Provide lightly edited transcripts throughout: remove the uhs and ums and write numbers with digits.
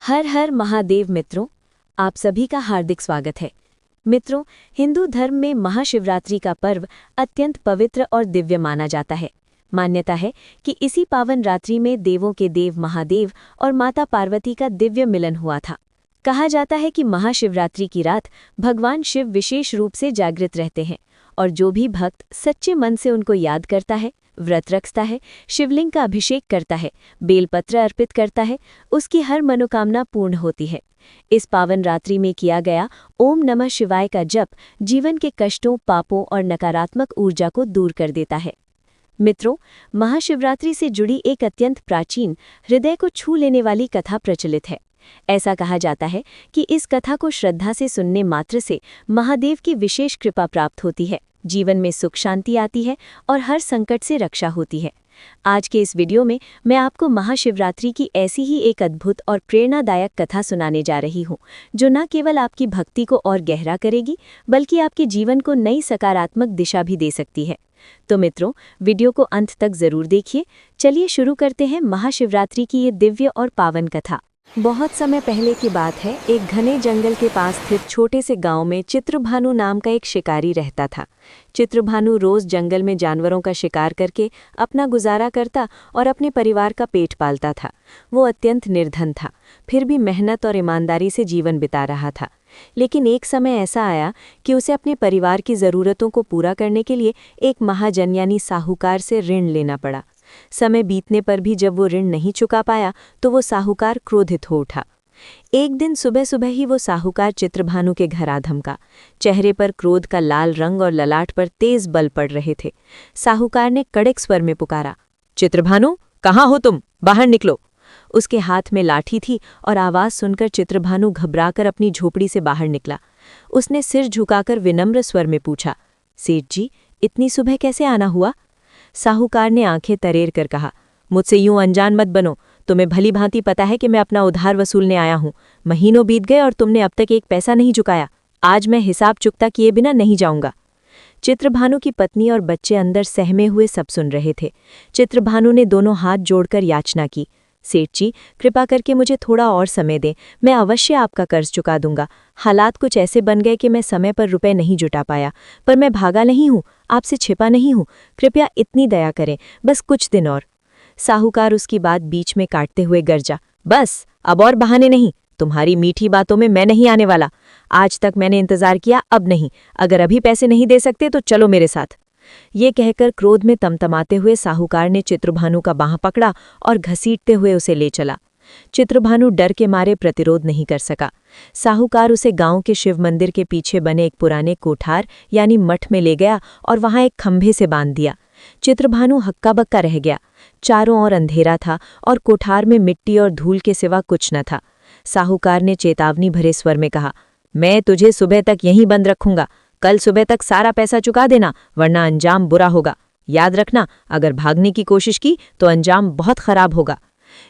हर हर महादेव मित्रों, आप सभी का हार्दिक स्वागत है। मित्रों, हिंदू धर्म में महाशिवरात्रि का पर्व अत्यंत पवित्र और दिव्य माना जाता है। मान्यता है कि इसी पावन रात्रि में देवों के देव महादेव और माता पार्वती का दिव्य मिलन हुआ था। कहा जाता है कि महाशिवरात्रि की रात भगवान शिव विशेष रूप से जागृत रहते हैं और जो भी भक्त सच्चे मन से उनको याद करता है, व्रत रखता है, शिवलिंग का अभिषेक करता है, बेलपत्र अर्पित करता है, उसकी हर मनोकामना पूर्ण होती है। इस पावन रात्रि में किया गया ओम नमः शिवाय का जप जीवन के कष्टों, पापों और नकारात्मक ऊर्जा को दूर कर देता है। मित्रों, महाशिवरात्रि से जुड़ी एक अत्यंत प्राचीन, हृदय को छू लेने वाली कथा प्रचलित है। ऐसा कहा जाता है कि इस कथा को श्रद्धा से सुनने मात्र से महादेव की विशेष कृपा प्राप्त होती है, जीवन में सुख शांति आती है और हर संकट से रक्षा होती है। आज के इस वीडियो में मैं आपको महाशिवरात्रि की ऐसी ही एक अद्भुत और प्रेरणादायक कथा सुनाने जा रही हूँ, जो न केवल आपकी भक्ति को और गहरा करेगी, बल्कि आपके जीवन को नई सकारात्मक दिशा भी दे सकती है। तो मित्रों, वीडियो को अंत तक जरूर देखिए। चलिए शुरू करते हैं महाशिवरात्रि की ये दिव्य और पावन कथा। बहुत समय पहले की बात है। एक घने जंगल के पास स्थित छोटे से गांव में चित्रभानु नाम का एक शिकारी रहता था। चित्रभानु रोज जंगल में जानवरों का शिकार करके अपना गुजारा करता और अपने परिवार का पेट पालता था। वो अत्यंत निर्धन था, फिर भी मेहनत और ईमानदारी से जीवन बिता रहा था। लेकिन एक समय ऐसा आया कि उसे अपने परिवार की ज़रूरतों को पूरा करने के लिए एक महाजन यानी साहूकार से ऋण लेना पड़ा। समय बीतने पर भी जब वो ऋण नहीं चुका पाया तो वो साहूकार क्रोधित हो उठा। एक दिन सुबह सुबह ही वो साहूकार चित्रभानु के घर आ धमका। चेहरे पर क्रोध का लाल रंग और ललाट पर तेज बल पड़ रहे थे। साहूकार ने कड़क स्वर में पुकारा, चित्रभानु, कहाँ हो तुम? बाहर निकलो। उसके हाथ में लाठी थी और आवाज सुनकर चित्रभानु घबराकर अपनी झोपड़ी से बाहर निकला। उसने सिर झुकाकर विनम्र स्वर में पूछा, सेठ जी, इतनी सुबह कैसे आना हुआ? साहूकार ने आंखें तरेर कर कहा, मुझसे यूं अनजान मत बनो। तुम्हें भली भांति पता है कि मैं अपना उधार वसूलने आया हूं। महीनों बीत गए और तुमने अब तक एक पैसा नहीं चुकाया। आज मैं हिसाब चुकता किए बिना नहीं जाऊंगा। चित्रभानु की पत्नी और बच्चे अंदर सहमे हुए सब सुन रहे थे। चित्रभानु ने दोनों हाथ जोड़कर याचना की, सेठ जी, कृपा करके मुझे थोड़ा और समय दें। मैं अवश्य आपका कर्ज चुका दूंगा। हालात कुछ ऐसे बन गए कि मैं समय पर रुपए नहीं जुटा पाया, पर मैं भागा नहीं हूँ, आपसे छिपा नहीं हूँ। कृपया इतनी दया करें, बस कुछ दिन और। साहूकार उसकी बात बीच में काटते हुए गरजा, बस अब और बहाने नहीं। तुम्हारी मीठी बातों में मैं नहीं आने वाला। आज तक मैंने इंतजार किया, अब नहीं। अगर अभी पैसे नहीं दे सकते तो चलो मेरे साथ। ये कहकर क्रोध में तमतमाते हुए साहूकार ने चित्रभानु का बाँह पकड़ा और घसीटते हुए उसे ले चला। चित्रभानु डर के मारे प्रतिरोध नहीं कर सका। साहूकार उसे गांव के शिव मंदिर के पीछे बने एक पुराने कोठार यानी मठ में ले गया और वहां एक खंभे से बांध दिया। चित्रभानु हक्का बक्का रह गया। चारों ओर अंधेरा था और कोठार में मिट्टी और धूल के सिवा कुछ न था। साहूकार ने चेतावनी भरे स्वर में कहा, मैं तुझे सुबह तक यहीं बंद रखूंगा। कल सुबह तक सारा पैसा चुका देना, वरना अंजाम बुरा होगा। याद रखना, अगर भागने की कोशिश की तो अंजाम बहुत खराब होगा।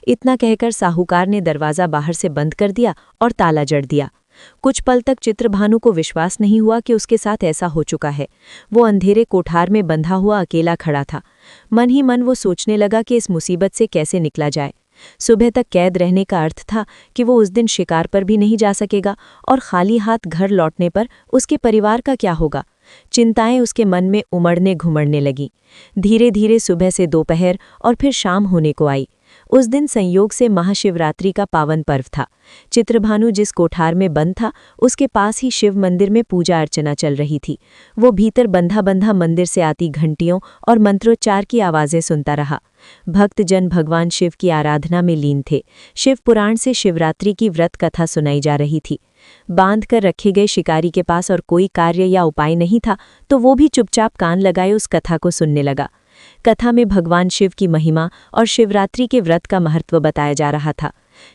इतना कहकर साहूकार ने दरवाज़ा बाहर से बंद कर दिया और ताला जड़ दिया। कुछ पल तक चित्रभानु को विश्वास नहीं हुआ कि उसके साथ ऐसा हो चुका है। वो अंधेरे कोठार में बंधा हुआ अकेला खड़ा था। मन ही मन वो सोचने लगा कि इस मुसीबत से कैसे निकला जाए। सुबह तक कैद रहने का अर्थ था कि वो उस दिन शिकार पर भी नहीं जा सकेगा और खाली हाथ घर लौटने पर उसके परिवार का क्या होगा। चिंताएं उसके मन में उमड़ने घुमड़ने लगीं। धीरे धीरे सुबह से दोपहर और फिर शाम होने को आई। उस दिन संयोग से महाशिवरात्रि का पावन पर्व था। चित्रभानु जिस कोठार में बंद था, उसके पास ही शिव मंदिर में पूजा अर्चना चल रही थी। वो भीतर बंधा बंधा मंदिर से आती घंटियों और मंत्रोच्चार की आवाज़ें सुनता रहा। भक्तजन भगवान शिव की आराधना में लीन थे। शिव पुराण से शिवरात्रि की व्रत कथा सुनाई जा रही थी। बांध कर रखे गए शिकारी के पास और कोई कार्य या उपाय नहीं था, तो वो भी चुपचाप कान लगाए उस कथा को सुनने लगा। कथा में भगवान शिव की महिमा और शिवरात्रि के व्रत का महत्व बताया जा रहा था।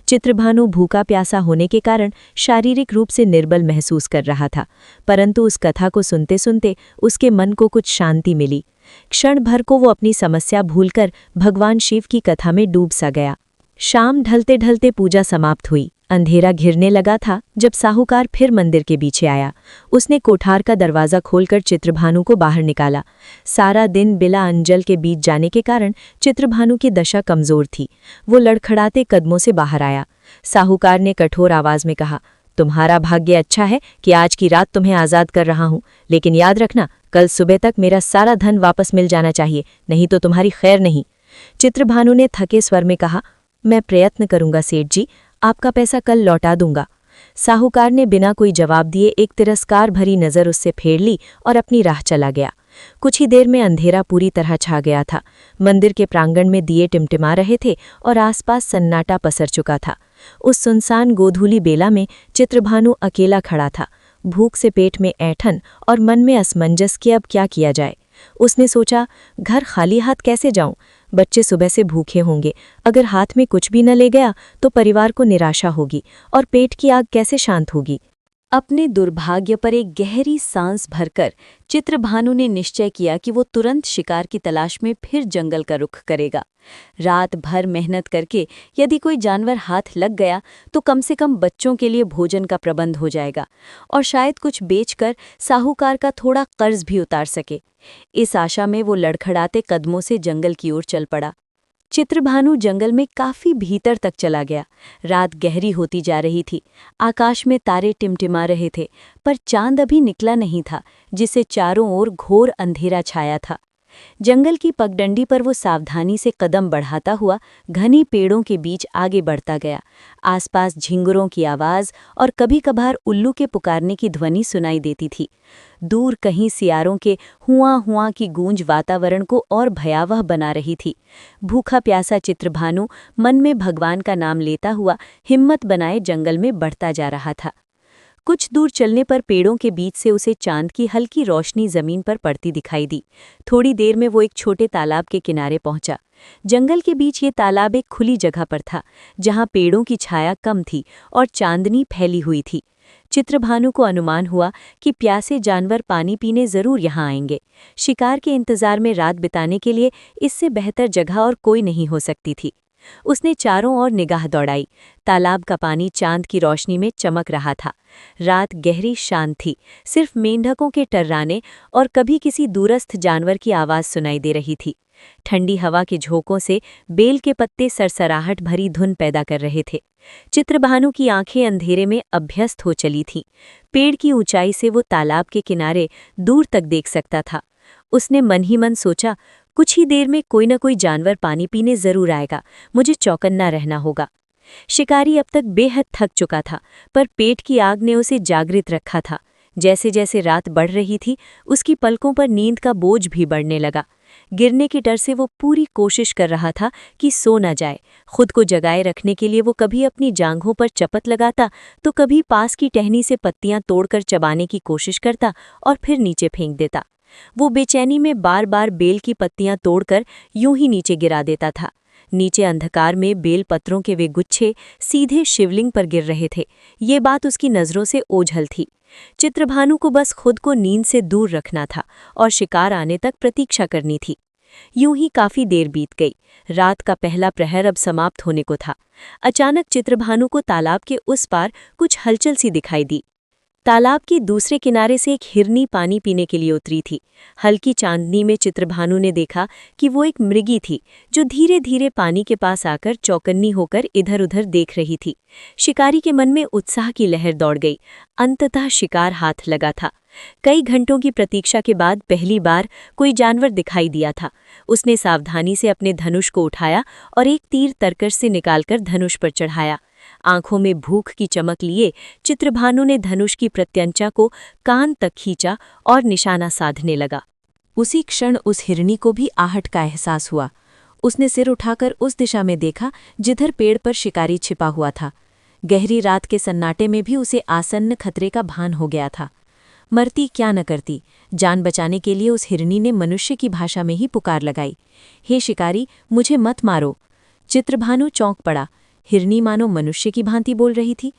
चित्रभानु भूखा प्यासा होने के कारण शारीरिक रूप से निर्बल महसूस कर रहा था, परंतु उस कथा को सुनते सुनते उसके मन को कुछ शांति मिली। क्षण भर को वो अपनी समस्या भूलकर भगवान शिव की कथा में डूब सा गया। शाम ढलते ढलते पूजा समाप्त हुई। अंधेरा घिरने लगा था जब साहूकार फिर मंदिर के पीछे आया। उसने कोठार का दरवाज़ा खोलकर चित्रभानु को बाहर निकाला। सारा दिन बिला अंजल के बीत जाने के कारण चित्रभानु की दशा कमज़ोर थी। वो लड़खड़ाते कदमों से बाहर आया। साहूकार ने कठोर आवाज में कहा, तुम्हारा भाग्य अच्छा है कि आज की रात तुम्हें आजाद कर रहा हूं, लेकिन याद रखना कल सुबह तक मेरा सारा धन वापस मिल जाना चाहिए, नहीं तो तुम्हारी खैर नहीं। चित्रभानु ने थके स्वर में कहा, मैं प्रयत्न करूंगा सेठ जी, आपका पैसा कल लौटा दूंगा। साहूकार ने बिना कोई जवाब दिए एक तिरस्कार भरी नजर उससे फेर ली और अपनी राह चला गया। कुछ ही देर में अंधेरा पूरी तरह छा गया था। मंदिर के प्रांगण में दिए टिमटिमा रहे थे और आसपास सन्नाटा पसर चुका था। उस सुनसान गोधूली बेला में चित्रभानु अकेला खड़ा था, भूख से पेट में ऐंठन और मन में असमंजस कि अब क्या किया जाए। उसने सोचा, घर खाली हाथ कैसे जाऊं? बच्चे सुबह से भूखे होंगे, अगर हाथ में कुछ भी न ले गया तो परिवार को निराशा होगी और पेट की आग कैसे शांत होगी। अपने दुर्भाग्य पर एक गहरी सांस भरकर चित्रभानु ने निश्चय किया कि वो तुरंत शिकार की तलाश में फिर जंगल का रुख करेगा। रात भर मेहनत करके यदि कोई जानवर हाथ लग गया तो कम से कम बच्चों के लिए भोजन का प्रबंध हो जाएगा और शायद कुछ बेचकर साहूकार का थोड़ा कर्ज भी उतार सके। इस आशा में वो लड़खड़ाते कदमों से जंगल की ओर चल पड़ा। चित्रभानु जंगल में काफी भीतर तक चला गया। रात गहरी होती जा रही थी, आकाश में तारे टिमटिमा रहे थे, पर चांद अभी निकला नहीं था, जिससे चारों ओर घोर अंधेरा छाया था। जंगल की पगडंडी पर वो सावधानी से कदम बढ़ाता हुआ घनी पेड़ों के बीच आगे बढ़ता गया। आसपास झिंगुरों की आवाज और कभी कभार उल्लू के पुकारने की ध्वनि सुनाई देती थी। दूर कहीं सियारों के हुआ हुआ की गूंज वातावरण को और भयावह बना रही थी। भूखा प्यासा चित्रभानु मन में भगवान का नाम लेता हुआ हिम्मत बनाए जंगल में बढ़ता जा रहा था। कुछ दूर चलने पर पेड़ों के बीच से उसे चांद की हल्की रोशनी जमीन पर पड़ती दिखाई दी। थोड़ी देर में वो एक छोटे तालाब के किनारे पहुंचा। जंगल के बीच ये तालाब एक खुली जगह पर था, जहां पेड़ों की छाया कम थी और चांदनी फैली हुई थी। चित्रभानु को अनुमान हुआ कि प्यासे जानवर पानी पीने जरूर यहाँ आएंगे। शिकार के इंतजार में रात बिताने के लिए इससे बेहतर जगह और कोई नहीं हो सकती थी। उसने चारों ओर निगाह दौड़ाई। तालाब का पानी चांद की रोशनी में चमक रहा था। रात गहरी शांत थी, सिर्फ मेंढकों के टर्राने और कभी किसी दूरस्थ जानवर की आवाज सुनाई दे रही थी। ठंडी हवा के झोंकों से बेल के पत्ते सरसराहट भरी धुन पैदा कर रहे थे। चित्रभानु की आंखें अंधेरे में अभ्यस्त हो चली थीं। पेड़ की ऊंचाई से वो तालाब के किनारे दूर तक देख सकता था। उसने मन ही मन सोचा, कुछ ही देर में कोई न कोई जानवर पानी पीने जरूर आएगा, मुझे चौकन्ना रहना होगा। शिकारी अब तक बेहद थक चुका था, पर पेट की आग ने उसे जागृत रखा था। जैसे जैसे रात बढ़ रही थी, उसकी पलकों पर नींद का बोझ भी बढ़ने लगा। गिरने के डर से वो पूरी कोशिश कर रहा था कि सो न जाए। खुद को जगाए रखने के लिए वो कभी अपनी जांघों पर चपत लगाता तो कभी पास की टहनी से पत्तियां तोड़कर चबाने की कोशिश करता और फिर नीचे फेंक देता। वो बेचैनी में बार बार बेल की पत्तियां तोड़कर यूं ही नीचे गिरा देता था। नीचे अंधकार में बेल पत्रों के वे गुच्छे सीधे शिवलिंग पर गिर रहे थे। ये बात उसकी नज़रों से ओझल थी। चित्रभानु को बस खुद को नींद से दूर रखना था और शिकार आने तक प्रतीक्षा करनी थी। यूं ही काफी देर बीत गई। रात का पहला प्रहर अब समाप्त होने को था। अचानक चित्रभानु को तालाब के उस पार कुछ हलचल सी दिखाई दी। तालाब के दूसरे किनारे से एक हिरनी पानी पीने के लिए उतरी थी। हल्की चांदनी में चित्रभानु ने देखा कि वो एक मृगी थी, जो धीरे धीरे पानी के पास आकर चौकन्नी होकर इधर उधर देख रही थी। शिकारी के मन में उत्साह की लहर दौड़ गई। अंततः शिकार हाथ लगा था। कई घंटों की प्रतीक्षा के बाद पहली बार कोई जानवर दिखाई दिया था। उसने सावधानी से अपने धनुष को उठाया और एक तीर तरकश से निकालकर धनुष पर चढ़ाया। आंखों में भूख की चमक लिए चित्रभानु ने धनुष की प्रत्यंचा को कान तक खींचा और निशाना साधने लगा। उसी क्षण उस हिरनी को भी आहट का एहसास हुआ। उसने सिर उठाकर उस दिशा में देखा जिधर पेड़ पर शिकारी छिपा हुआ था। गहरी रात के सन्नाटे में भी उसे आसन्न खतरे का भान हो गया था। मरती क्या न करती, जान बचाने के लिए उस हिरनी ने मनुष्य की भाषा में ही पुकार लगाई, हे शिकारी, मुझे मत मारो। चित्रभानु चौंक पड़ा। हिरनी मानो मनुष्य की भांति बोल रही थी।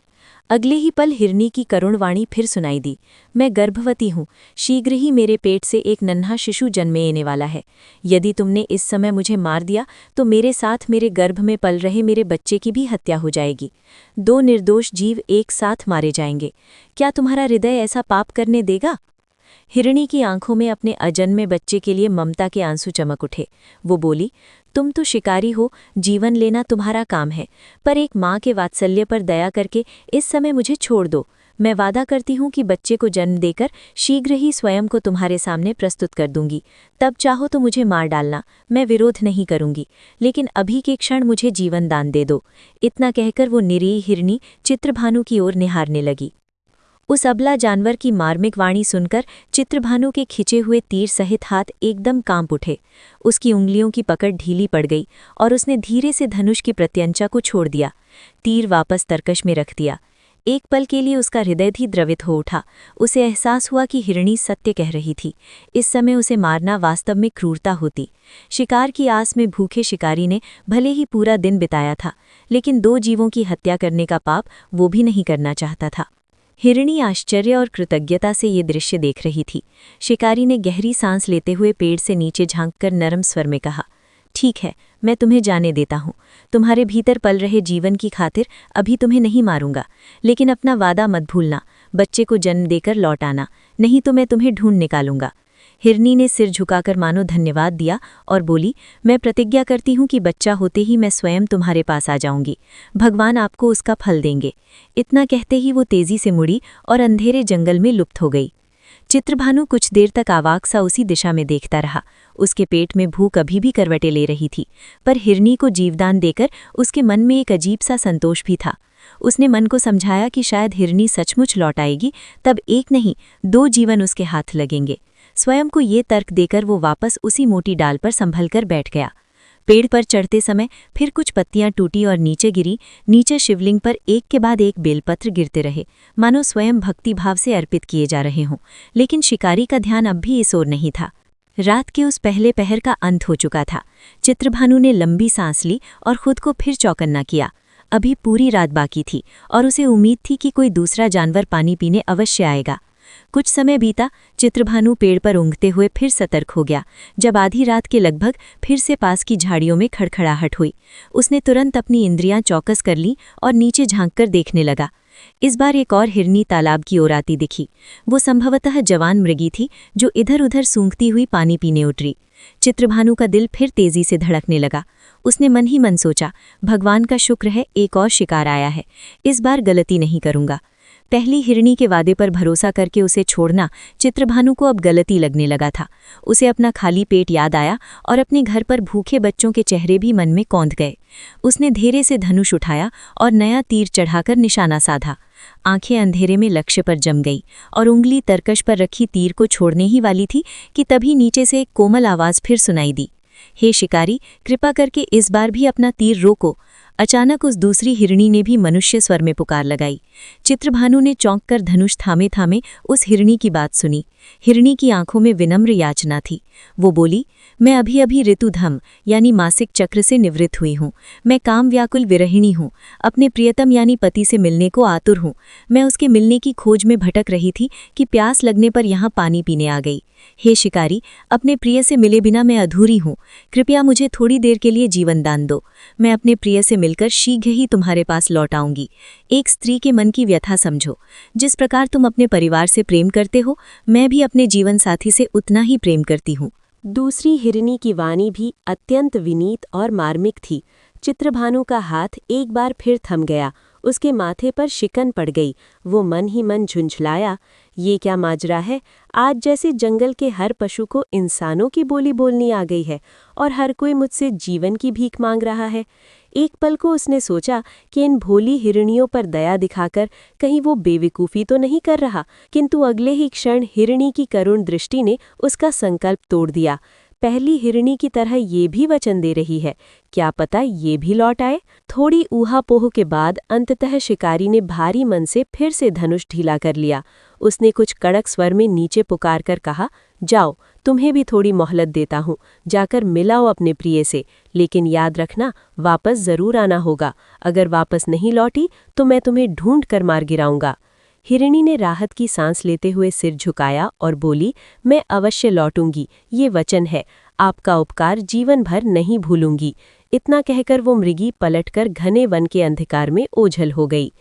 अगले ही पल हिरनी की करुण वाणी फिर सुनाई दी, मैं गर्भवती हूँ, शीघ्र ही मेरे पेट से एक नन्हा शिशु जन्मेने वाला है। यदि तुमने इस समय मुझे मार दिया तो मेरे साथ मेरे गर्भ में पल रहे मेरे बच्चे की भी हत्या हो जाएगी। 2 निर्दोष जीव एक साथ मारे जाएंगे। क्या तुम्हारा हृदय ऐसा पाप करने देगा? हिरणी की आंखों में अपने अजन्मे बच्चे के लिए ममता के आंसू चमक उठे। वो बोली, तुम तो शिकारी हो, जीवन लेना तुम्हारा काम है, पर एक माँ के वात्सल्य पर दया करके इस समय मुझे छोड़ दो। मैं वादा करती हूँ कि बच्चे को जन्म देकर शीघ्र ही स्वयं को तुम्हारे सामने प्रस्तुत कर दूंगी। तब चाहो तो मुझे मार डालना, मैं विरोध नहीं करूंगी, लेकिन अभी के क्षण मुझे जीवन दान दे दो। इतना कहकर वो निरीह हिरनी चित्रभानु की ओर निहारने लगी। उस अबला जानवर की मार्मिक वाणी सुनकर चित्रभानु के खिंचे हुए तीर सहित हाथ एकदम कांप उठे। उसकी उंगलियों की पकड़ ढीली पड़ गई और उसने धीरे से धनुष की प्रत्यंचा को छोड़ दिया। तीर वापस तरकश में रख दिया। एक पल के लिए उसका हृदय भी द्रवित हो उठा। उसे एहसास हुआ कि हिरणी सत्य कह रही थी। इस समय उसे मारना वास्तव में क्रूरता होती। शिकार की आस में भूखे शिकारी ने भले ही पूरा दिन बिताया था, लेकिन 2 जीवों की हत्या करने का पाप वो भी नहीं करना चाहता था। हिरणी आश्चर्य और कृतज्ञता से ये दृश्य देख रही थी। शिकारी ने गहरी सांस लेते हुए पेड़ से नीचे झांककर नरम स्वर में कहा, ठीक है, मैं तुम्हें जाने देता हूँ। तुम्हारे भीतर पल रहे जीवन की खातिर अभी तुम्हें नहीं मारूंगा, लेकिन अपना वादा मत भूलना, बच्चे को जन्म देकर लौट आना, नहीं तो मैं तुम्हें ढूंढ निकालूंगा। हिरनी ने सिर झुकाकर मानो धन्यवाद दिया और बोली, मैं प्रतिज्ञा करती हूँ कि बच्चा होते ही मैं स्वयं तुम्हारे पास आ जाऊंगी। भगवान आपको उसका फल देंगे। इतना कहते ही वो तेजी से मुड़ी और अंधेरे जंगल में लुप्त हो गई। चित्रभानु कुछ देर तक आवाक सा उसी दिशा में देखता रहा। उसके पेट में भूख अभी भी करवटें ले रही थी, पर हिरनी को जीवदान देकर उसके मन में एक अजीब सा संतोष भी था। उसने मन को समझाया कि शायद हिरनी सचमुच लौट आएगी, तब एक नहीं 2 जीवन उसके हाथ लगेंगे। स्वयं को ये तर्क देकर वो वापस उसी मोटी डाल पर संभल कर बैठ गया। पेड़ पर चढ़ते समय फिर कुछ पत्तियां टूटी और नीचे गिरी। नीचे शिवलिंग पर एक के बाद एक बेलपत्र गिरते रहे, मानो स्वयं भक्ति भाव से अर्पित किए जा रहे हों। लेकिन शिकारी का ध्यान अब भी इस ओर नहीं था। रात के उस पहले पहर का अंत हो चुका था। चित्रभानु ने लंबी सांस ली और खुद को फिर चौकन्ना किया। अभी पूरी रात बाकी थी और उसे उम्मीद थी कि कोई दूसरा जानवर पानी पीने अवश्य आएगा। कुछ समय बीता। चित्रभानु पेड़ पर ऊँघते हुए फिर सतर्क हो गया। जब आधी रात के लगभग फिर से पास की झाड़ियों में खड़खड़ाहट हुई, उसने तुरंत अपनी इंद्रियां चौकस कर लीं और नीचे झांककर देखने लगा। इस बार एक और हिरनी तालाब की ओर आती दिखी। वो संभवतः जवान मृगी थी जो इधर उधर सूंघती हुई पानी पीने उतरी। चित्रभानु का दिल फिर तेजी से धड़कने लगा। उसने मन ही मन सोचा, भगवान का शुक्र है, एक और शिकार आया है, इस बार गलती नहीं करूंगा। पहली हिरनी के वादे पर भरोसा करके उसे छोड़ना चित्रभानु को अब गलती लगने लगा था। उसे अपना खाली पेट याद आया और अपने घर पर भूखे बच्चों के चेहरे भी मन में कौंध गए। उसने धीरे से धनुष उठाया और नया तीर चढ़ाकर निशाना साधा। आंखें अंधेरे में लक्ष्य पर जम गई और उंगली तरकश पर रखी तीर को छोड़ने ही वाली थी कि तभी नीचे से एक कोमल आवाज फिर सुनाई दी, हे शिकारी, कृपा करके इस बार भी अपना तीर रोको। अचानक उस दूसरी हिरणी ने भी मनुष्य स्वर में पुकार लगाई। चित्रभानु ने चौंक कर धनुष थामे थामे उस हिरणी की बात सुनी। हिरणी की आंखों में विनम्र याचना थी। वो बोली, मैं अभी अभी ऋतुधम यानी मासिक चक्र से निवृत्त हुई हूँ। मैं काम व्याकुल विरहिणी हूँ। अपने प्रियतम यानी पति से मिलने को आतुर हूँ। मैं उसके मिलने की खोज में भटक रही थी कि प्यास लगने पर यहाँ पानी पीने आ गई। हे शिकारी, अपने प्रिय से मिले बिना मैं अधूरी हूँ। कृपया मुझे थोड़ी देर के लिए जीवन दान दो। मैं अपने प्रिय से मिलकर शीघ्र ही तुम्हारे पास लौट आऊंगी। एक स्त्री के मन की व्यथा समझो। जिस प्रकार तुम अपने परिवार से प्रेम करते हो, मैं भी अपने जीवन साथी से उतना ही प्रेम करती हूँ। दूसरी हिरनी की वाणी भी अत्यंत विनीत और मार्मिक थी। चित्रभानु का हाथ एक बार फिर थम गया। उसके माथे पर शिकन पड़ गई। वो मन ही मन झुंझलाया, ये क्या माजरा है। आज जैसे जंगल के हर पशु को इंसानों की बोली बोलनी आ गई है और हर कोई मुझसे जीवन की भीख मांग रहा है। एक पल को उसने सोचा कि इन भोली हिरनियों पर दया दिखाकर कहीं वो बेवकूफ़ी तो नहीं कर रहा, किंतु अगले ही क्षण हिरणी की करुण दृष्टि ने उसका संकल्प तोड़ दिया। पहली हिरणी की तरह ये भी वचन दे रही है, क्या पता ये भी लौट आए। थोड़ी ऊहापोह के बाद अंततः शिकारी ने भारी मन से फिर से धनुष ढीला कर लिया। उसने कुछ कड़क स्वर में नीचे पुकार कर कहा, जाओ, तुम्हें भी थोड़ी मोहलत देता हूँ, जाकर मिलाओ अपने प्रिय से, लेकिन याद रखना वापस जरूर आना होगा। अगर वापस नहीं लौटी तो मैं तुम्हें ढूंढ कर मार गिराऊंगा। हिरणी ने राहत की सांस लेते हुए सिर झुकाया और बोली, मैं अवश्य लौटूंगी, ये वचन है। आपका उपकार जीवन भर नहीं भूलूंगी। इतना कहकर वो मृगी पलटकर घने वन के अंधकार में ओझल हो गई।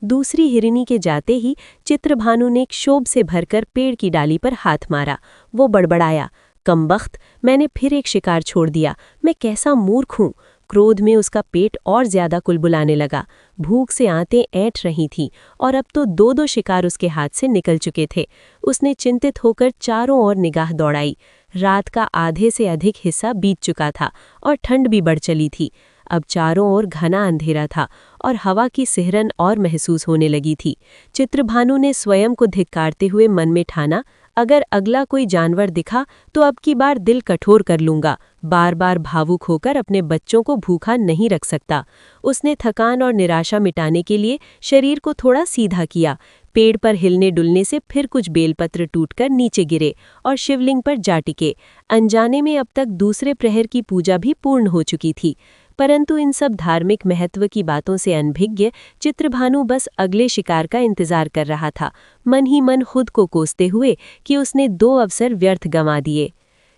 दूसरी हिरनी के जाते ही चित्रभानु ने क्षोभ से भरकर पेड़ की डाली पर हाथ मारा। वो बड़बड़ाया, कमबख्त, मैंने फिर एक शिकार छोड़ दिया, मैं कैसा मूर्ख हूँ। क्रोध में उसका पेट और ज्यादा कुलबुलाने लगा। भूख से आंतें ऐंठ रही थीं और अब तो दो दो शिकार उसके हाथ से निकल चुके थे। उसने चिंतित होकर चारों ओर निगाह दौड़ाई। रात का आधे से अधिक हिस्सा बीत चुका था और ठंड भी बढ़ चली थी। अब चारों ओर घना अंधेरा था और हवा की सिहरन और महसूस होने लगी थी। चित्रभानु ने स्वयं को धिक्कारते हुए मन में ठाना, अगर अगला कोई जानवर दिखा तो अब की बार दिल कठोर कर लूंगा। बार बार भावुक होकर अपने बच्चों को भूखा नहीं रख सकता। उसने थकान और निराशा मिटाने के लिए शरीर को थोड़ा सीधा किया। पेड़ पर हिलने डुलने से फिर कुछ बेलपत्र टूटकर नीचे गिरे और शिवलिंग पर जा टिके। अनजाने में अब तक दूसरे प्रहर की पूजा भी पूर्ण हो चुकी थी। परंतु इन सब धार्मिक महत्व की बातों से अनभिज्ञ चित्रभानु बस अगले शिकार का इंतजार कर रहा था, मन ही मन खुद को कोसते हुए कि उसने 2 अवसर व्यर्थ गंवा दिए।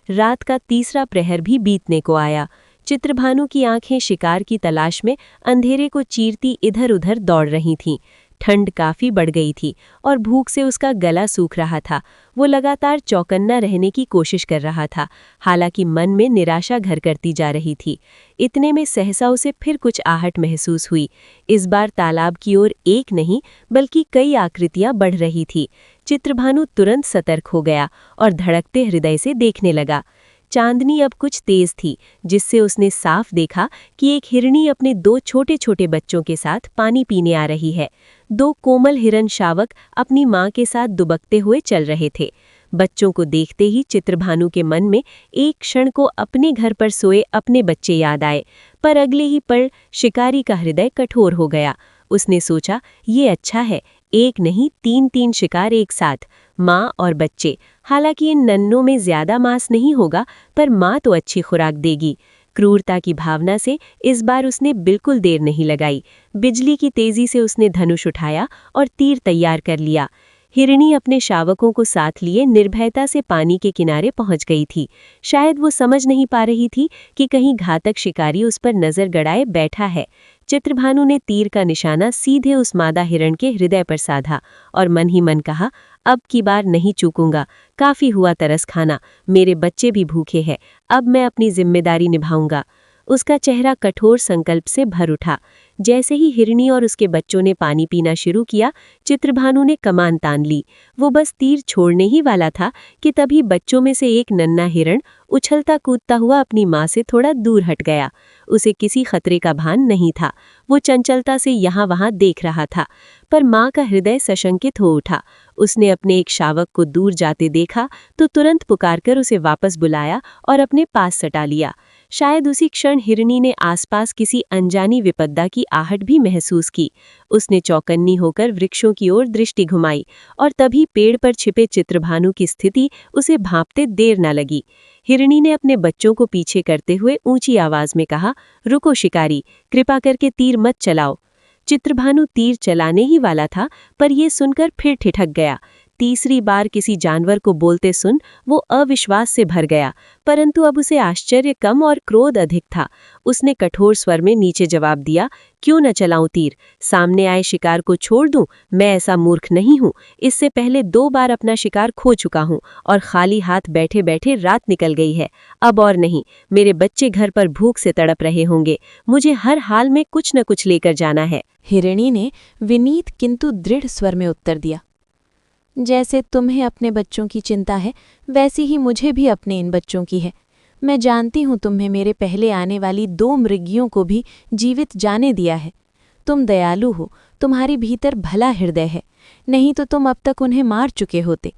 रात का तीसरा प्रहर भी बीतने को आया। चित्रभानु की आंखें शिकार की तलाश में अंधेरे को चीरती इधर उधर दौड़ रही थीं। ठंड काफी बढ़ गई थी और भूख से उसका गला सूख रहा था। वो लगातार चौकन्ना रहने की कोशिश कर रहा था, हालांकि मन में निराशा घर करती जा रही थी। इतने में सहसा उसे फिर कुछ आहट महसूस हुई। इस बार तालाब की ओर एक नहीं बल्कि कई आकृतियां बढ़ रही थी। चित्रभानु तुरंत सतर्क हो गया और धड़कते हृदय से देखने लगा। चांदनी अब कुछ तेज थी, जिससे उसने साफ देखा कि एक हिरनी अपने 2 छोटे छोटे बच्चों के साथ पानी पीने आ रही है। 2 कोमल हिरन शावक अपनी मां के साथ दुबकते हुए चल रहे थे। बच्चों को देखते ही चित्रभानु के मन में एक क्षण को अपने घर पर सोए अपने बच्चे याद आए, पर अगले ही पल शिकारी का हृदय कठोर हो गया। उसने सोचा, ये अच्छा है, एक नहीं 3-3 शिकार एक साथ, माँ और बच्चे। हालांकि इन नन्हों में ज्यादा मांस नहीं होगा, पर माँ तो अच्छी खुराक देगी। क्रूरता की भावना से इस बार उसने बिल्कुल देर नहीं लगाई। बिजली की तेजी से उसने धनुष उठाया और तीर तैयार कर लिया। हिरनी अपने शावकों को साथ लिए निर्भयता से पानी के किनारे पहुंच गई थी। शायद वो समझ नहीं पा रही थी कि कहीं घातक शिकारी उस पर नजर गड़ाए बैठा है। चित्रभानु ने तीर का निशाना सीधे उस मादा हिरण के हृदय पर साधा और मन ही मन कहा, अब की बार नहीं चूकूंगा। काफी हुआ तरस खाना, मेरे बच्चे भी भूखे हैं, अब मैं अपनी जिम्मेदारी निभाऊंगा। उसका चेहरा कठोर संकल्प से भर उठा। जैसे ही हिरनी और उसके बच्चों ने पानी पीना शुरू किया, चित्रभानु ने कमान तान ली। वो बस तीर छोड़ने ही वाला था कि तभी बच्चों में से एक नन्हा हिरण उछलता कूदता हुआ अपनी माँ से थोड़ा दूर हट गया। उसे किसी खतरे का भान नहीं था। वो चंचलता से यहाँ वहाँ देख रहा था, पर माँ का हृदय सशंकित हो उठा। उसने अपने एक शावक को दूर जाते देखा तो तुरंत पुकारकर उसे वापस बुलाया और अपने पास सटा लिया। शायद उसी क्षण हिरनी ने आसपास किसी अनजानी विपदा की आहट भी महसूस की। उसने चौकन्नी होकर वृक्षों की ओर दृष्टि घुमाई और तभी पेड़ पर छिपे चित्रभानु की स्थिति उसे भांपते देर न लगी। हिरनी ने अपने बच्चों को पीछे करते हुए ऊंची आवाज में कहा, रुको शिकारी, कृपा करके तीर मत चलाओ। चित्रभानु तीर चलाने ही वाला था, पर यह सुनकर फिर ठिठक गया। तीसरी बार किसी जानवर को बोलते सुन वो अविश्वास से भर गया, परंतु अब उसे आश्चर्य कम और क्रोध अधिक था। उसने कठोर स्वर में नीचे जवाब दिया, क्यों न चलाऊं तीर? सामने आए शिकार को छोड़ दूं? मैं ऐसा मूर्ख नहीं हूं। इससे पहले 2 बार अपना शिकार खो चुका हूं और खाली हाथ बैठे बैठे रात निकल गई है। अब और नहीं, मेरे बच्चे घर पर भूख से तड़प रहे होंगे। मुझे हर हाल में कुछ न कुछ लेकर जाना है। हिरणी ने विनीत किंतु दृढ़ स्वर में उत्तर दिया, जैसे तुम्हें अपने बच्चों की चिंता है, वैसी ही मुझे भी अपने इन बच्चों की है। मैं जानती हूँ तुम्हें मेरे पहले आने वाली 2 मृगियों को भी जीवित जाने दिया है। तुम दयालु हो, तुम्हारी भीतर भला हृदय है, नहीं तो तुम अब तक उन्हें मार चुके होते।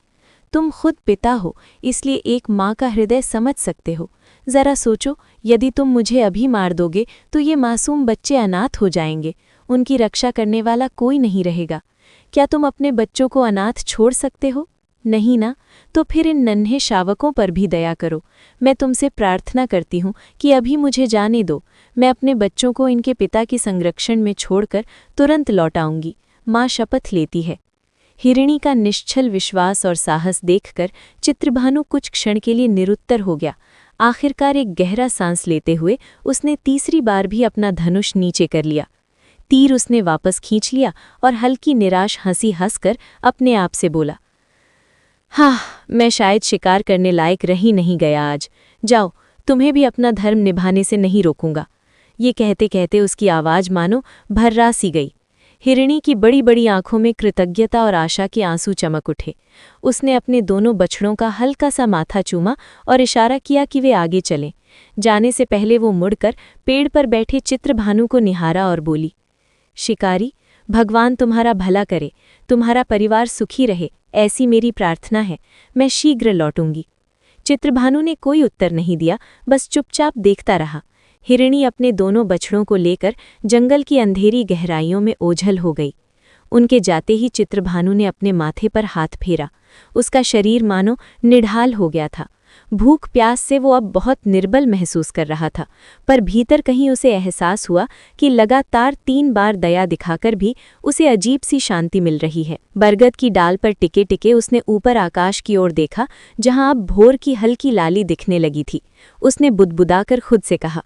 तुम खुद पिता हो, इसलिए एक माँ का हृदय समझ सकते हो। जरा सोचो, यदि तुम मुझे अभी मार दोगे तो ये मासूम बच्चे अनाथ हो जाएंगे, उनकी रक्षा करने वाला कोई नहीं रहेगा। क्या तुम अपने बच्चों को अनाथ छोड़ सकते हो? नहीं ना? तो फिर इन नन्हे शावकों पर भी दया करो। मैं तुमसे प्रार्थना करती हूँ कि अभी मुझे जाने दो। मैं अपने बच्चों को इनके पिता की संरक्षण में छोड़कर तुरंत लौट आऊंगी। माँ शपथ लेती है। हिरणी का निश्चल विश्वास और साहस देखकर चित्रभानु कुछ क्षण के लिए निरुत्तर हो गया। आखिरकार एक गहरा सांस लेते हुए उसने तीसरी बार भी अपना धनुष नीचे कर लिया। तीर उसने वापस खींच लिया और हल्की निराश हंसी हंसकर अपने आप से बोला, हाँ, मैं शायद शिकार करने लायक रही नहीं गया आज। जाओ, तुम्हें भी अपना धर्म निभाने से नहीं रोकूंगा। ये कहते कहते उसकी आवाज मानो भर्रा सी गई। हिरणी की बड़ी बड़ी आंखों में कृतज्ञता और आशा के आंसू चमक उठे। उसने अपने दोनों बछड़ों का हल्का सा माथा चूमा और इशारा किया कि वे आगे चलें। जाने से पहले वो मुड़कर पेड़ पर बैठे चित्रभानु को निहारा और बोली, शिकारी, भगवान तुम्हारा भला करे, तुम्हारा परिवार सुखी रहे, ऐसी मेरी प्रार्थना है। मैं शीघ्र लौटूंगी। चित्रभानु ने कोई उत्तर नहीं दिया, बस चुपचाप देखता रहा। हिरणी अपने दोनों बछड़ों को लेकर जंगल की अंधेरी गहराइयों में ओझल हो गई। उनके जाते ही चित्रभानु ने अपने माथे पर हाथ फेरा। उसका शरीर मानो निढाल हो गया था। भूख प्यास से वो अब बहुत निर्बल महसूस कर रहा था, पर भीतर कहीं उसे एहसास हुआ कि लगातार 3 बार दया दिखाकर भी उसे अजीब सी शांति मिल रही है। बरगद की डाल पर टिके टिके उसने ऊपर आकाश की ओर देखा, जहां अब भोर की हल्की लाली दिखने लगी थी। उसने बुदबुदाकर खुद से कहा,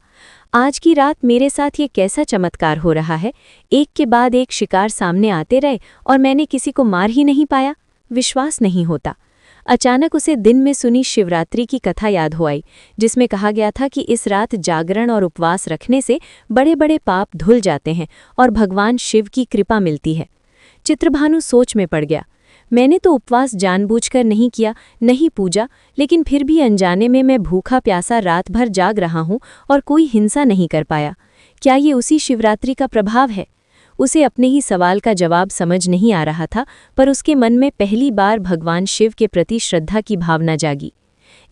आज की रात मेरे साथ ये कैसा चमत्कार हो रहा है। एक के बाद एक शिकार सामने आते रहे और मैंने किसी को मार ही नहीं पाया। विश्वास नहीं होता। अचानक उसे दिन में सुनी शिवरात्रि की कथा याद हो आई, जिसमें कहा गया था कि इस रात जागरण और उपवास रखने से बड़े बड़े पाप धुल जाते हैं और भगवान शिव की कृपा मिलती है। चित्रभानु सोच में पड़ गया। मैंने तो उपवास जानबूझकर नहीं किया, नहीं पूजा, लेकिन फिर भी अनजाने में मैं भूखा प्यासा रात भर जाग रहा हूं और कोई हिंसा नहीं कर पाया। क्या ये उसी शिवरात्रि का प्रभाव है? उसे अपने ही सवाल का जवाब समझ नहीं आ रहा था, पर उसके मन में पहली बार भगवान शिव के प्रति श्रद्धा की भावना जागी।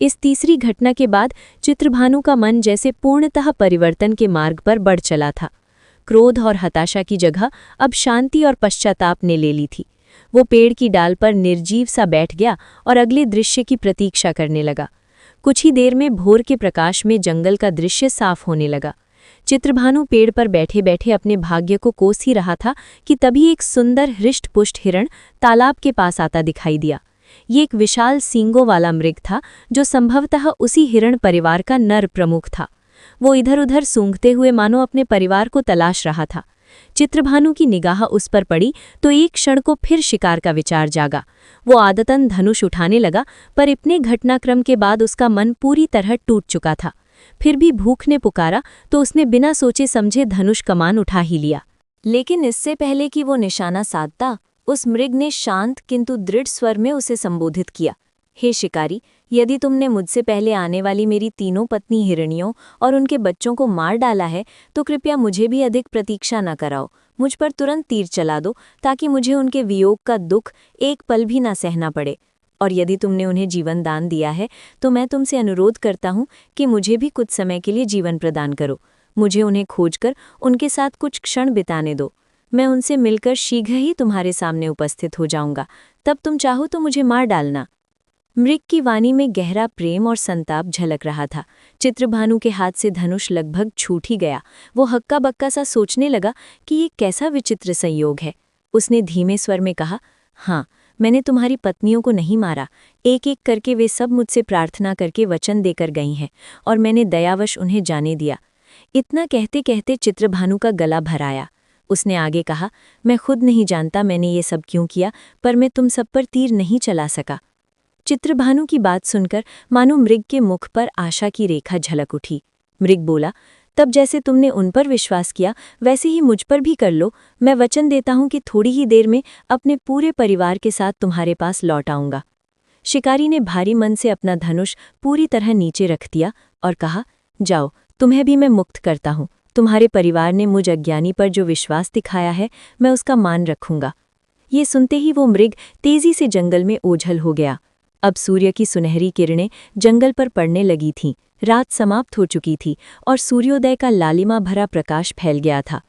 इस तीसरी घटना के बाद चित्रभानु का मन जैसे पूर्णतः परिवर्तन के मार्ग पर बढ़ चला था। क्रोध और हताशा की जगह अब शांति और पश्चाताप ने ले ली थी। वो पेड़ की डाल पर निर्जीव सा बैठ गया और अगले दृश्य की प्रतीक्षा करने लगा। कुछ ही देर में भोर के प्रकाश में जंगल का दृश्य साफ होने लगा। चित्रभानु पेड़ पर बैठे बैठे अपने भाग्य को कोस ही रहा था कि तभी एक सुंदर हृष्ट-पुष्ट हिरण तालाब के पास आता दिखाई दिया। ये एक विशाल सींगों वाला मृग था, जो संभवतः उसी हिरण परिवार का नर प्रमुख था। वो इधर-उधर सूंघते हुए मानो अपने परिवार को तलाश रहा था। चित्रभानु की निगाह उस पर पड़ी तो एक क्षण को फिर शिकार का विचार जागा। वो आदतन धनुष उठाने लगा, पर इतने घटनाक्रम के बाद उसका मन पूरी तरह टूट चुका था। फिर भी भूख ने पुकारा तो उसने बिना सोचे समझे धनुष कमान उठा ही लिया। लेकिन इससे पहले कि वो निशाना साधता, उस मृग ने शांत किंतु दृढ़ स्वर में उसे संबोधित किया, हे शिकारी, यदि तुमने मुझसे पहले आने वाली मेरी तीनों पत्नी हिरणियों और उनके बच्चों को मार डाला है, तो कृपया मुझे भी अधिक प्रतीक्षा न कराओ। मुझ पर तुरंत तीर चला दो, ताकि मुझे उनके वियोग का दुख एक पल भी न सहना पड़े। और यदि तुमने उन्हें जीवन दान दिया है, तो मैं तुमसे अनुरोध करता हूँ कि मुझे भी कुछ समय के लिए जीवन प्रदान करो। मुझे उन्हें खोजकर उनके साथ कुछ क्षण बिताने दो। मैं उनसे मिलकर शीघ्र ही तुम्हारे सामने उपस्थित हो जाऊंगा। तब तुम चाहो तो मुझे मार डालना। मृग की वाणी में गहरा प्रेम और संताप झलक रहा था। चित्रभानु के हाथ से धनुष लगभग छूट ही गया। वो हक्का बक्का सा सोचने लगा कि ये कैसा विचित्र संयोग है। उसने धीमे स्वर में कहा, हाँ, मैंने तुम्हारी पत्नियों को नहीं मारा। एक एक करके वे सब मुझसे प्रार्थना करके वचन देकर गई हैं और मैंने दयावश उन्हें जाने दिया। इतना कहते कहते चित्रभानु का गला भर आया। उसने आगे कहा, मैं खुद नहीं जानता मैंने ये सब क्यों किया, पर मैं तुम सब पर तीर नहीं चला सका। चित्रभानु की बात सुनकर मानो मृग के मुख पर आशा की रेखा झलक उठी। मृग बोला, तब जैसे तुमने उन पर विश्वास किया, वैसे ही मुझ पर भी कर लो। मैं वचन देता हूं कि थोड़ी ही देर में अपने पूरे परिवार के साथ तुम्हारे पास लौट आऊंगा। शिकारी ने भारी मन से अपना धनुष पूरी तरह नीचे रख दिया और कहा, जाओ, तुम्हें भी मैं मुक्त करता हूं। तुम्हारे परिवार ने मुझ अज्ञानी पर जो विश्वास दिखाया है, मैं उसका मान रखूंगा। ये सुनते ही वो मृग तेजी से जंगल में ओझल हो गया। अब सूर्य की सुनहरी किरणें जंगल पर पड़ने लगी थीं। रात समाप्त हो चुकी थी और सूर्योदय का लालिमा भरा प्रकाश फैल गया था।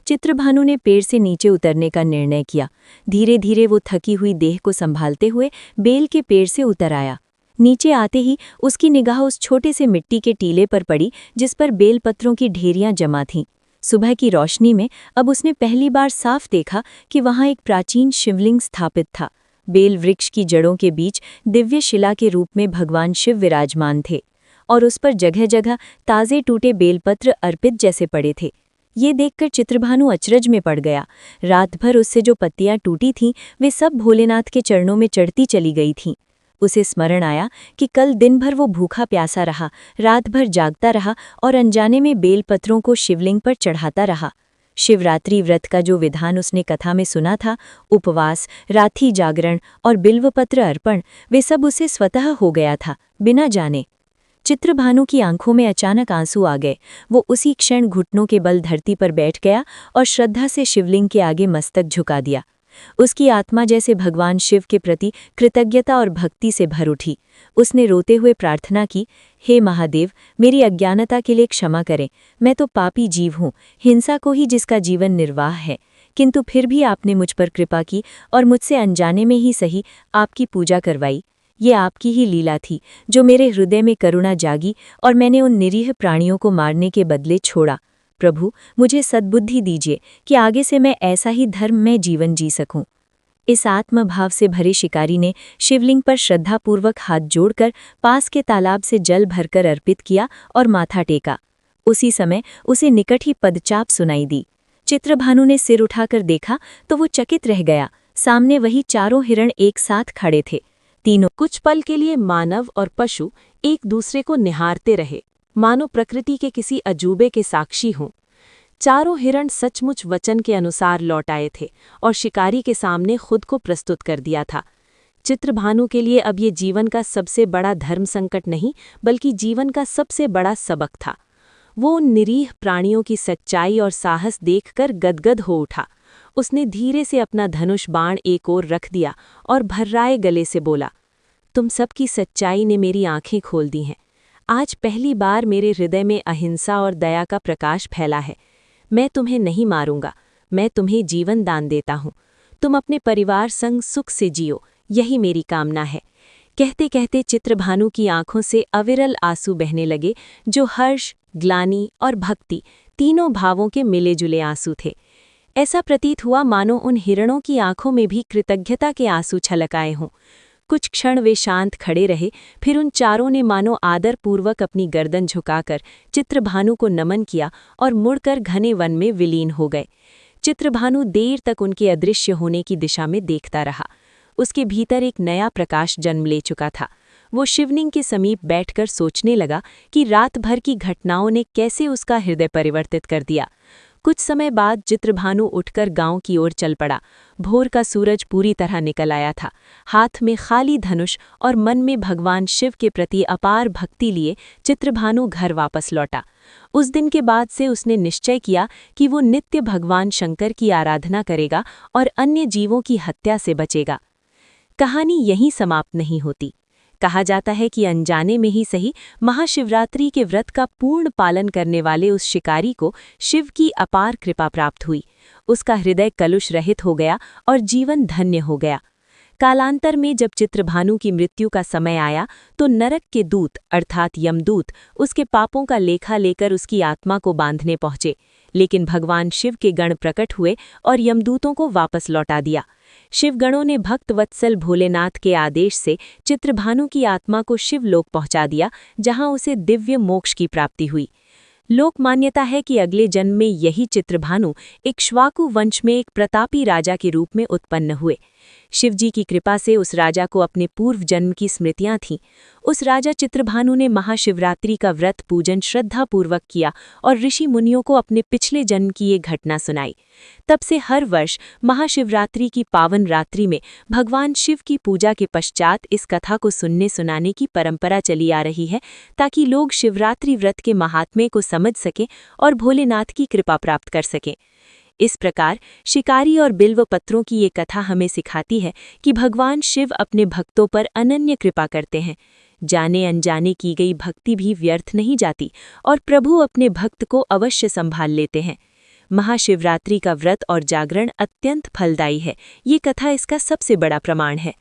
चित्रभानु ने पेड़ से नीचे उतरने का निर्णय किया। धीरे धीरे वो थकी हुई देह को संभालते हुए बेल के पेड़ से उतर आया। नीचे आते ही उसकी निगाह उस छोटे से मिट्टी के टीले पर पड़ी, जिस पर बेलपत्रों की ढेरियां जमा थीं। सुबह की रोशनी में अब उसने पहली बार साफ देखा कि वहां एक प्राचीन शिवलिंग स्थापित था। बेल वृक्ष की जड़ों के बीच दिव्य शिला के रूप में भगवान शिव विराजमान थे और उस पर जगह जगह ताज़े टूटे बेलपत्र अर्पित जैसे पड़े थे। ये देखकर चित्रभानु अचरज में पड़ गया। रात भर उससे जो पत्तियां टूटी थीं वे सब भोलेनाथ के चरणों में चढ़ती चली गई थीं। उसे स्मरण आया कि कल दिन भर वो भूखा प्यासा रहा, रात भर जागता रहा और अनजाने में बेलपत्रों को शिवलिंग पर चढ़ाता रहा। शिवरात्रि व्रत का जो विधान उसने कथा में सुना था, उपवास, रात्रि जागरण और बिल्वपत्र अर्पण, वे सब उसे स्वतः हो गया था, बिना जाने। चित्रभानु की आंखों में अचानक आंसू आ गए। वो उसी क्षण घुटनों के बल धरती पर बैठ गया और श्रद्धा से शिवलिंग के आगे मस्तक झुका दिया। उसकी आत्मा जैसे भगवान शिव के प्रति कृतज्ञता और भक्ति से भर उठी। उसने रोते हुए प्रार्थना की, हे महादेव, मेरी अज्ञानता के लिए क्षमा करें। मैं तो पापी जीव हूँ, हिंसा को ही जिसका जीवन निर्वाह है, किंतु फिर भी आपने मुझ पर कृपा की और मुझसे अनजाने में ही सही आपकी पूजा करवाई। ये आपकी ही लीला थी जो मेरे हृदय में करुणा जागी और मैंने उन निरीह प्राणियों को मारने के बदले छोड़ा। प्रभु, मुझे सद्बुद्धि दीजिए कि आगे से मैं ऐसा ही धर्म में जीवन जी सकूं। इस आत्मभाव से भरे शिकारी ने शिवलिंग पर श्रद्धापूर्वक हाथ जोड़कर पास के तालाब से जल भरकर अर्पित किया और माथा टेका। उसी समय उसे निकट ही पदचाप सुनाई दी। चित्रभानु ने सिर उठाकर देखा तो वो चकित रह गया। सामने वही चारों हिरण एक साथ खड़े थे। तीनों कुछ पल के लिए मानव और पशु एक दूसरे को निहारते रहे, मानो प्रकृति के किसी अजूबे के साक्षी हों। चारों हिरण सचमुच वचन के अनुसार लौट आए थे और शिकारी के सामने खुद को प्रस्तुत कर दिया था। चित्रभानु के लिए अब ये जीवन का सबसे बड़ा धर्म संकट नहीं, बल्कि जीवन का सबसे बड़ा सबक था। वो उन निरीह प्राणियों की सच्चाई और साहस देखकर गदगद हो उठा। उसने धीरे से अपना धनुष बाण एक ओर रख दिया और भर्राए गले से बोला, तुम सबकी सच्चाई ने मेरी आंखें खोल दी हैं। आज पहली बार मेरे हृदय में अहिंसा और दया का प्रकाश फैला है। मैं तुम्हें नहीं मारूंगा, मैं तुम्हें जीवन दान देता हूँ। तुम अपने परिवार संग सुख से जियो, यही मेरी कामना है। कहते कहते चित्रभानु की आंखों से अविरल आंसू बहने लगे, जो हर्ष, ग्लानि और भक्ति तीनों भावों के मिले जुले आंसू थे। ऐसा प्रतीत हुआ मानो उन हिरणों की आंखों में भी कृतज्ञता के आंसू छलक आए हों। कुछ क्षण वे शांत खड़े रहे, फिर उन चारों ने मानो आदरपूर्वक अपनी गर्दन झुकाकर चित्रभानु को नमन किया और मुड़कर घने वन में विलीन हो गए। चित्रभानु देर तक उनके अदृश्य होने की दिशा में देखता रहा। उसके भीतर एक नया प्रकाश जन्म ले चुका था। वो शिवलिंग के समीप बैठकर सोचने लगा कि रात भर की घटनाओं ने कैसे उसका हृदय परिवर्तित कर दिया। कुछ समय बाद चित्रभानु उठकर गांव की ओर चल पड़ा। भोर का सूरज पूरी तरह निकल आया था। हाथ में खाली धनुष और मन में भगवान शिव के प्रति अपार भक्ति लिए चित्रभानु घर वापस लौटा। उस दिन के बाद से उसने निश्चय किया कि वो नित्य भगवान शंकर की आराधना करेगा और अन्य जीवों की हत्या से बचेगा। कहानी यहीं समाप्त नहीं होती। कहा जाता है कि अनजाने में ही सही महाशिवरात्रि के व्रत का पूर्ण पालन करने वाले उस शिकारी को शिव की अपार कृपा प्राप्त हुई। उसका हृदय कलुष रहित हो गया और जीवन धन्य हो गया। कालांतर में जब चित्रभानु की मृत्यु का समय आया तो नरक के दूत अर्थात यमदूत उसके पापों का लेखा लेकर उसकी आत्मा को बांधने पहुंचे, लेकिन भगवान शिव के गण प्रकट हुए और यमदूतों को वापस लौटा दिया। शिवगणों ने भक्त वत्सल भोलेनाथ के आदेश से चित्रभानु की आत्मा को शिवलोक पहुंचा दिया, जहां उसे दिव्य मोक्ष की प्राप्ति हुई। लोक मान्यता है कि अगले जन्म में यही चित्रभानु इक्ष्वाकु वंश में एक प्रतापी राजा के रूप में उत्पन्न हुए। शिवजी की कृपा से उस राजा को अपने पूर्व जन्म की स्मृतियां थीं। उस राजा चित्रभानु ने महाशिवरात्रि का व्रत पूजन श्रद्धापूर्वक किया और ऋषि मुनियों को अपने पिछले जन्म की ये घटना सुनाई। तब से हर वर्ष महाशिवरात्रि की पावन रात्रि में भगवान शिव की पूजा के पश्चात इस कथा को सुनने सुनाने की परंपरा चली आ रही है, ताकि लोग शिवरात्रि व्रत के महात्म्य को समझ सकें और भोलेनाथ की कृपा प्राप्त कर सकें। इस प्रकार शिकारी और बिल्वपत्रों की ये कथा हमें सिखाती है कि भगवान शिव अपने भक्तों पर अनन्य कृपा करते हैं। जाने अनजाने की गई भक्ति भी व्यर्थ नहीं जाती और प्रभु अपने भक्त को अवश्य संभाल लेते हैं। महाशिवरात्रि का व्रत और जागरण अत्यंत फलदायी है। ये कथा इसका सबसे बड़ा प्रमाण है।